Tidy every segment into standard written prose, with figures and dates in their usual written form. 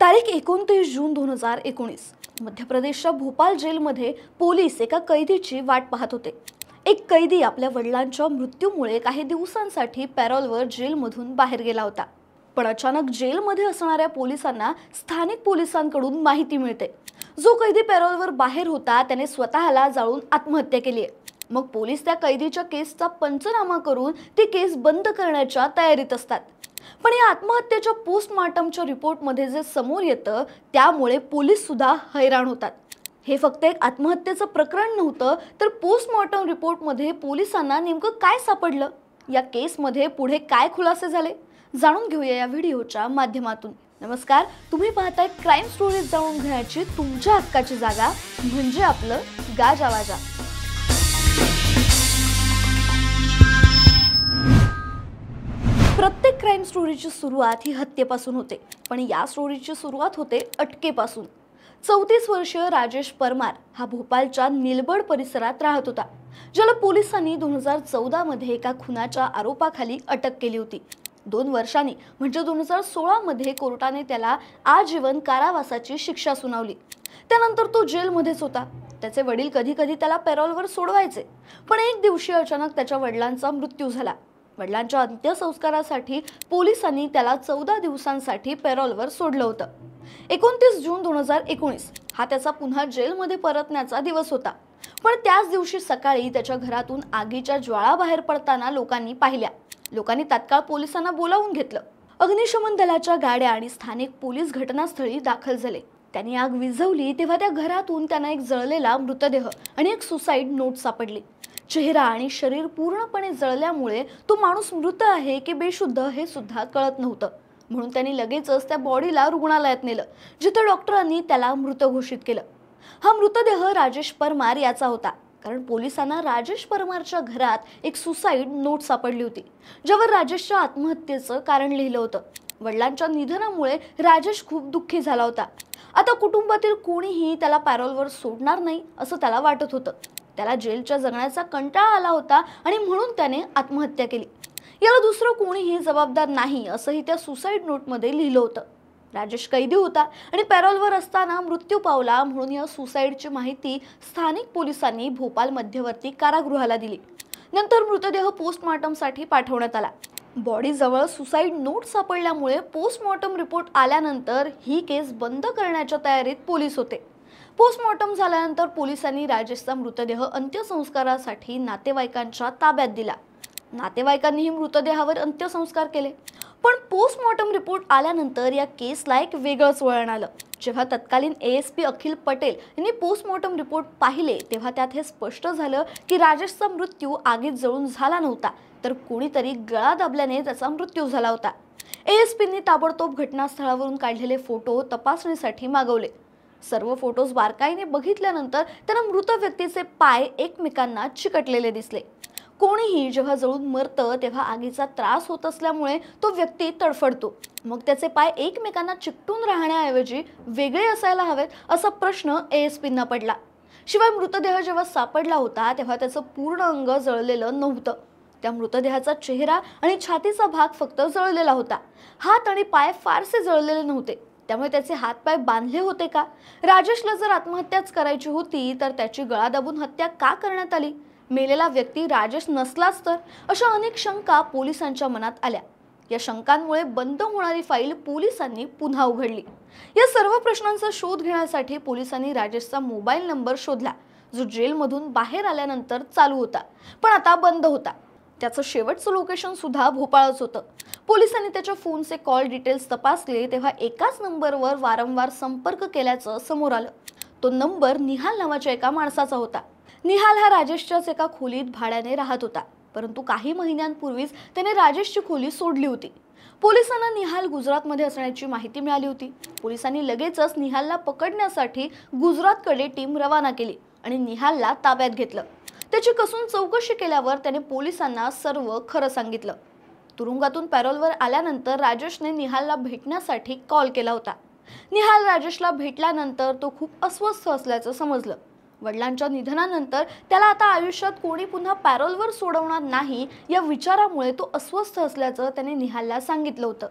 तारीख 29 जून 2019 मध्य प्रदेशच्या भोपाळ जेलमध्ये पोलीस एका कैदीची वाट पाहत होते। एक कैदी आपल्या वडिलांच्या मृत्यूमुळे काही दिवसांसाठी पॅरोलवर जेलमधून बाहेर गेला होता। पण अचानक जेलमध्ये असणाऱ्या पोलिसांना स्थानिक पोलिसांकडून माहिती मिळते, जो कैदी पॅरोलवर बाहेर होता त्याने स्वतःला जाळून आत्महत्या केली आहे। मग पोलीस त्या कैदीच्या केसचा पंचनामा करून ती केस बंद करण्याच्या तयारीत असतात। पण या आत्महत्येच्या पोस्टमॉर्टमच्या रिपोर्टमध्ये जे समोर येतं त्यामुळे पोलीस सुद्धा हैराण होतात। हे फक्त एक आत्महत्येचं प्रकरण नव्हतं, तर पोस्टमॉर्टम रिपोर्टमध्ये पोलिसांना नेमकं काय सापडलं, या केसमध्ये पुढे काय खुलासे झाले, जाणून घेऊया या व्हिडिओच्या माध्यमातून। नमस्कार, तुम्ही पाहताय क्राईम स्टोरीज, जाणून घेण्याची तुमच्या हक्काची जागा म्हणजे आपलं गाजावाजा। प्रत्येक क्राईम स्टोरीची सुरुवात ही हत्येपासून होते, पण या स्टोरीची सुरुवात होते अटकेपासून। 34 वर्षीय राजेश परमार हा भोपाळच्या निलबड परिसरात राहत होता, ज्याला पोलिसांनी 2014 मध्ये एका खुनाच्या आरोपाखाली अटक केली होती। 2 वर्षांनी म्हणजे 2016 मध्ये कोर्टाने त्याला आजीवन कारावासाची शिक्षा सुनावली। त्यानंतर तो जेलमध्येच होता। त्याचे वडील कधी कधी त्याला पॅरोलवर सोडवायचे, पण एक दिवशी अचानक त्याच्या वडिलांचा मृत्यू झाला। वडिलांच्या अंत्यसंस्कारासाठी पोलिसांनी त्याला 14 दिवसांसाठी पॅरोलवर सोडलं होतं। 29 जून 2019 हा त्याचा पुन्हा जेलमध्ये परतण्याचा दिवस होता। पण त्याच दिवशी सकाळी त्याच्या घरातून आगीच्या ज्वाळा बाहेर पडताना लोकांनी पाहिल्या। लोकांनी तात्काळ पोलिसांना बोलावून घेतलं। अग्निशमन दलाच्या गाड्या आणि स्थानिक पोलीस घटनास्थळी दाखल झाले। त्यांनी आग विझवली तेव्हा त्या घरातून त्यांना एक जळलेला मृतदेह आणि एक सुसाईड नोट सापडली। चेहरा आणि शरीर पूर्णपणे जळल्यामुळे तो माणूस मृत आहे की बेशुद्ध हे सुद्धा कळत नव्हतं। म्हणून त्यांनी लगेचच त्या बॉडीला रुग्णालयात नेलं, जिथे डॉक्टरांनी त्याला मृत घोषित केलं। हा मृतदेह राजेश परमार याचा होता, कारण पोलिसांना राजेश परमारच्या घरात एक सुसाईड नोट सापडली होती, ज्यावर राजेशच्या आत्महत्येचं कारण लिहिलं होतं। वडिलांच्या निधनामुळे राजेश खूप दुःखी झाला होता। आता कुटुंबातील कोणीही त्याला पॅरोलवर सोडणार नाही असं त्याला वाटत होतं। त्याला जेलच्या जगण्याचा कंटाळा आला होता आणि म्हणून त्याने आत्महत्या केली। याला दुसरं कोणीही जबाबदार नाही असंही त्या सुसाईड नोटमध्ये लिहिलं होतं। राजेश कैदी होता आणि पॅरोलवर असताना मृत्यू पावला, म्हणून या सुसाईडची माहिती स्थानिक पोलिसांनी भोपाळ मध्यवर्ती कारागृहाला दिली। नंतर मृतदेह पोस्टमॉर्टमसाठी पाठवण्यात आला। बॉडीजवळ सुसाईड नोट सापडल्यामुळे पोस्टमॉर्टम रिपोर्ट आल्यानंतर ही केस बंद करण्याच्या तयारीत पोलीस होते। पोस्टमॉर्टम झाल्यानंतर पोलिसांनी राजेशचा मृतदेह अंत्यसंस्कारासाठी नातेवाईकांच्या ताब्यात दिला। नातेवाईकांनीही मृतदेहावर अंत्यसंस्कार केले। पण पोस्टमॉर्टम रिपोर्ट आल्यानंतर या केसला एक वेगळंच वळण आलं। जेव्हा तत्कालीन ASP अखिल पटेल यांनी पोस्टमॉर्टम रिपोर्ट पाहिले तेव्हा त्यात हे स्पष्ट झालं की राजेशचा मृत्यू आगीत जळून झाला नव्हता, तर कोणीतरी गळा दाबल्याने त्याचा मृत्यू झाला होता। ASPंनी ताबडतोब घटनास्थळावरून काढलेले फोटो तपासणीसाठी मागवले। सर्व फोटोज बारकाईने बघितल्यानंतर त्यांना मृत व्यक्तीचे पाय एकमेकांना चिकटलेले दिसले। कोणीही जेव्हा जळून मरतं तेव्हा आगीचा त्रास होत असल्यामुळे तो व्यक्ती तडफडतो, मग त्याचे पाय एकमेकांना चिकटून राहण्याऐवजी वेगळे असायला हवेत असा प्रश्न ASPंना पडला। शिवाय मृतदेह जेव्हा सापडला होता तेव्हा त्याचं पूर्ण अंग जळलेलं नव्हतं। त्या मृतदेहाचा चेहरा आणि छातीचा भाग फक्त जळलेला होता। हात आणि पाय फारसे जळलेले नव्हते, त्यामुळे त्याचे हातपाय बांधले होते का? राजेशला जर आत्महत्याच करायची होती तर त्याची गळा दाबून हत्या का करण्यात आली? मेलेला व्यक्ती राजेश नसलाच तर? अशा अनेक शंका पोलिसांच्या मनात आल्या। या शंकांमुळे बंद होणारी फाईल पोलिसांनी पुन्हा उघडली। या सर्व प्रश्नांचा शोध घेण्यासाठी पोलिसांनी राजेशचा मोबाईल नंबर शोधला, जो जेलमधून बाहेर आल्यानंतर चालू होता पण आता बंद होता। त्याचं शेवटचं लोकेशन सुद्धा भोपाळच होतं। पोलिसांनी त्याच्या फोनचे कॉल डिटेल्स तपासले तेव्हा एकाच नंबरवर वारंवार संपर्क केल्याचं समोर आलं। तो नंबर निहाल नावाच्या एका माणसाचा होता। निहाल हा राजेशच्याच एका खोलीत भाड्याने राहत होता, परंतु काही महिन्यांपूर्वीच त्याने राजेशची खोली सोडली होती। पोलिसांना निहाल गुजरातमध्ये असण्याची माहिती मिळाली होती। पोलिसांनी लगेचच निहालला पकडण्यासाठी गुजरातकडे टीम रवाना केली आणि निहालला ताब्यात घेतलं। त्याची कसून चौकशी केल्यावर त्याने पोलिसांना सर्व खरं सांगितलं। तुरुंगातून पॅरोलवर आल्यानंतर राजेशने निहालला भेटण्यासाठी कॉल केला होता। निहाल राजेशला भेटल्यानंतर तो खूप अस्वस्थ असल्याचं समजलं। वडिलांच्या निधनानंतर त्याला आता आयुष्यात कोणी पुन्हा पॅरोलवर सोडवणार नाही या विचारामुळे तो अस्वस्थ असल्याचं त्याने निहालला सांगितलं होतं।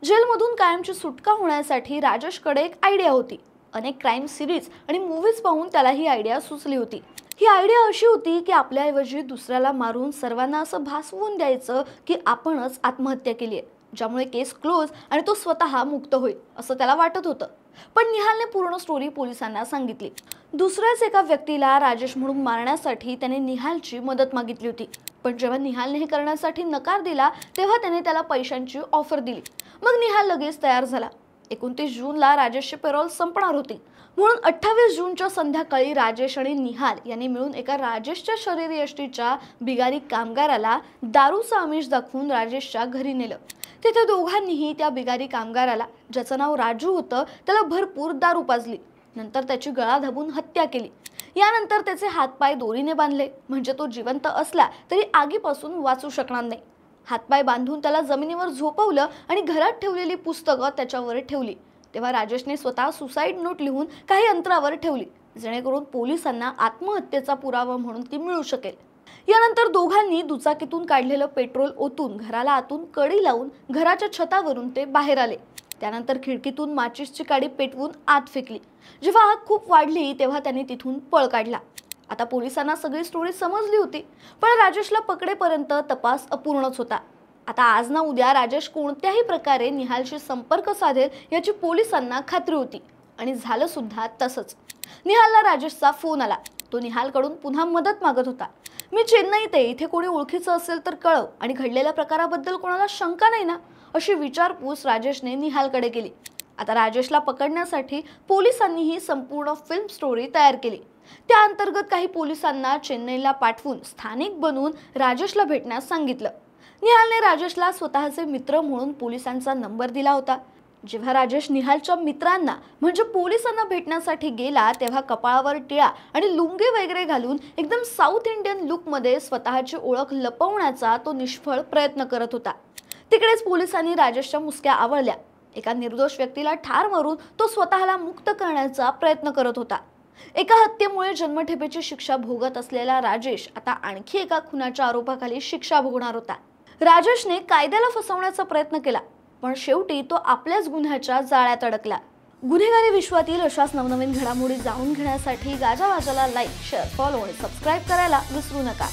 जेलमधून कायमची सुटका होण्यासाठी राजेशकडे एक आयडिया होती. अनेक क्राईम सिरीज आणि मूवीज पाहून त्याला ही आयडिया सुचली होती. ही आयडिया अशी होती की आपल्याऐवजी दुसऱ्याला मारून सर्वांना असं भासवून द्यायचं की आपणच आत्महत्या केली आहे, ज्यामुळे केस क्लोज आणि तो स्वतः मुक्त होईल असं त्याला वाटत होतं. पण निहालने पूर्ण स्टोरी पोलिसांना सांगितली. दुसऱ्याच एका व्यक्तीला राजेश म्हणून मारण्यासाठी त्याने निहालची मदत मागितली होती. पण जेव्हा निहालने हे करण्यासाठी नकार दिला तेव्हा त्याने त्याला पैशांची ऑफर दिली. मग निहाल लगेच तयार झाला. 29 जूनला राजेशची पेरोल संपणार होती, म्हणून 28 जूनच्या संध्याकाळी राजेश आणि निहाल यांनी मिळून एका राजेशच्या शरीरयष्टीच्या बिगारी कामगाराला दारूचं आमिष दाखवून राजेशच्या घरी नेलं. तिथे दोघांनीही त्या बिगारी कामगाराला, ज्याचं नाव राजू होतं, त्याला भरपूर दारू पाजली. नंतर त्याची गळा दाबून हत्या केली. यानंतर त्याचे हातपाय दोरीने बांधले, म्हणजे तो जिवंत असला तरी आगीपासून वाचू शकणार नाही. हातपाय बांधून त्याला जमिनीवर झोपवलं आणि घरात ठेवलेली पुस्तकं त्याच्यावर ठेवली. तेव्हा राजेशने स्वतः सुसाईड नोट लिहून काही अंतरावर ठेवली, जेणेकरून पोलिसांना आत्महत्येचा पुरावा म्हणून ती मिळू शकेल. यानंतर दोघांनी दुचाकीतून काढलेलं पेट्रोल ओतून घराला आतून कडी लावून घराच्या छतावरून ते बाहेर आले. त्यानंतर खिडकीतून माचीसची काडी पेटवून आत फेकली. जेव्हा आग खूप वाढली तेव्हा त्यांनी तिथून पळ काढला. आता पोलिसांना सगळी स्टोरी समजली होती, पण राजेशला पकडेपर्यंत तपास अपूर्णच होता. आता आज ना उद्या राजेश कोणत्याही प्रकारे निहालशी संपर्क साधेल याची पोलिसांना खात्री होती, आणि झालं सुद्धा तसंच. निहालला राजेशचा फोन आला. तो निहालकडून पुन्हा मदत मागत होता. मी चेन्नईत आहे, इथे कोणी ओळखीचं असेल तर कळव, आणि घडलेल्या प्रकाराबद्दल कोणाला शंका नाही ना, अशी विचारपूस राजेशने निहालकडे केली. आता राजेशला पकडण्यासाठी पोलिसांनी ही संपूर्ण फिल्म स्टोरी तयार केली. त्या अंतर्गत काही पोलिसांना चेन्नईला पाठवून स्थानिक बनवून राजेशला भेटण्यास सांगितलं. निहालने राजेशला स्वतःचे मित्र म्हणून पोलिसांचा नंबर दिला होता. जेव्हा राजेश निहालच्या मित्रांना म्हणजे पोलिसांना भेटण्यासाठी गेला तेव्हा कपाळावर टिळा आणि लुंगी वगैरे घालून एकदम साऊथ इंडियन लुकमध्ये स्वतःची ओळख लपवण्याचा तो निष्फळ प्रयत्न करत होता. तिकडेच पोलिसांनी राजेशच्या मुसक्या आवळल्या. एका निर्दोष व्यक्तीला ठार मारून तो स्वतःला मुक्त करण्याचा प्रयत्न करत होता. एका हत्येमुळे जन्मठेपेची शिक्षा भोगत असलेला राजेश आता आणखी एका खुनाच्या आरोपाखाली शिक्षा भोगणार होता. राजेशने कायद्याला फसवण्याचा प्रयत्न केला, पण शेवटी तो आपल्याच गुन्ह्याच्या जाळ्यात अडकला. गुन्हेगारी विश्वातील अशाच नवनवीन घडामोडी जाणून घेण्यासाठी गाजावाजाला लाईक, शेअर, फॉलो आणि सबस्क्राईब करायला विसरू नका.